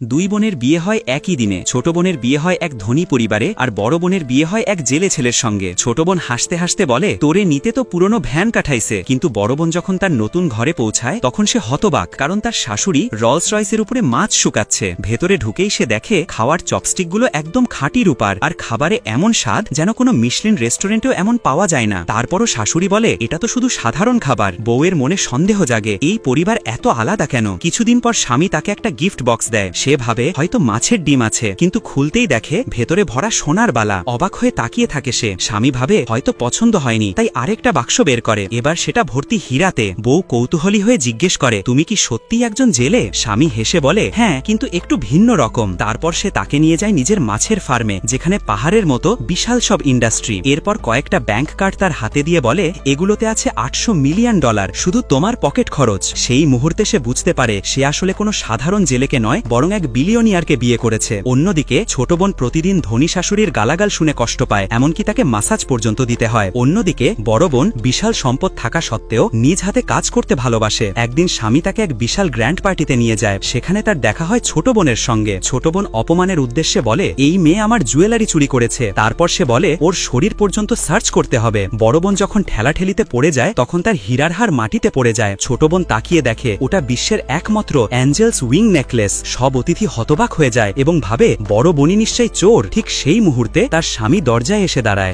দুই বোনের বিয়ে হয় একই দিনে। ছোট বোনের বিয়ে হয় এক ধনী পরিবারে, আর বড় বোনের বিয়ে হয় এক জেলে ছেলের সঙ্গে। ছোট বোন হাসতে হাসতে বলে, তোরে নিতে তো পুরনো ভ্যান কাঠাইছে। কিন্তু বড় বোন যখন তার নতুন ঘরে পৌঁছায় তখন সে হতবাক, কারণ তার শাশুড়ি রলস রয়েসের উপরে মাছ শুকাচ্ছে। ভেতরে ঢুকেই সে দেখে খাওয়ার চপস্টিকগুলো একদম খাঁটি রূপার, আর খাবারে এমন স্বাদ যেন কোনো মিশলিন রেস্টুরেন্টেও এমন পাওয়া যায় না। তারপরও শাশুড়ি বলে, এটা তো শুধু সাধারণ খাবার। বউয়ের মনে সন্দেহ জাগে, এই পরিবার এত আলাদা কেন। কিছুদিন পর স্বামী তাকে একটা গিফট বক্স দেয়। সে ভাবে হয়তো মাছের ডিম আছে, কিন্তু খুলতেই দেখে ভেতরে ভরা সোনার বালা। অবাক হয়ে তাকিয়ে থাকে সে। স্বামী ভাবে হয়তো পছন্দ হয়নি, তাই আরেকটা বাক্স বের করে। এবার সেটা ভর্তি হীরাতে। বউ কৌতূহলী হয়ে জিজ্ঞেস করে, তুমি কি সত্যিই একজন জেলে? স্বামী হেসে বলে, হ্যাঁ, কিন্তু একটু ভিন্ন রকম। তারপর সে তাকে নিয়ে যায় নিজের মাছের ফার্মে, যেখানে পাহাড়ের মতো বিশাল সব ইন্ডাস্ট্রি। এরপর কয়েকটা ব্যাংক কার্ড তার হাতে দিয়ে বলে, এগুলোতে আছে $800 মিলিয়ন, শুধু তোমার পকেট খরচ। সেই মুহূর্তে সে বুঝতে পারে সে আসলে কোনো সাধারণ জেলেকে নয়, বরং এক বিলিয়নিয়ারকে বিয়ে করেছে। অন্যদিকে ছোট বোন প্রতিদিন ধনী শাশুড়ির গালাগাল শুনে কষ্ট পায়, এমনকি তাকে মাসাজ পর্যন্ত দিতে হয়। অন্যদিকে বড় বোন বিশাল সম্পদ থাকা সত্ত্বেও নিজ হাতে কাজ করতে ভালোবাসে। একদিন স্বামী তাকে এক বিশাল গ্র্যান্ড পার্টিতে নিয়ে যায়। সেখানে তার দেখা হয় ছোট বোনের সঙ্গে। ছোট বোন অপমানের উদ্দেশ্যে বলে, এই মেয়ে আমার জুয়েলারি চুরি করেছে। তারপর সে বলে, ওর শরীর পর্যন্ত সার্চ করতে হবে। বড় বোন যখন ঠেলাঠেলিতে পড়ে যায় তখন তার হীরার হার মাটিতে পড়ে যায়। ছোট বোন তাকিয়ে দেখে ওটা বিশ্বের একমাত্র অ্যাঞ্জেলস উইং নেকলেস। সব অতিথি হতবাক হয়ে যায় এবং ভাবে বড় বোনই নিশ্চয়ই চোর। ঠিক সেই মুহূর্তে তার স্বামী দরজায় এসে দাঁড়ায়।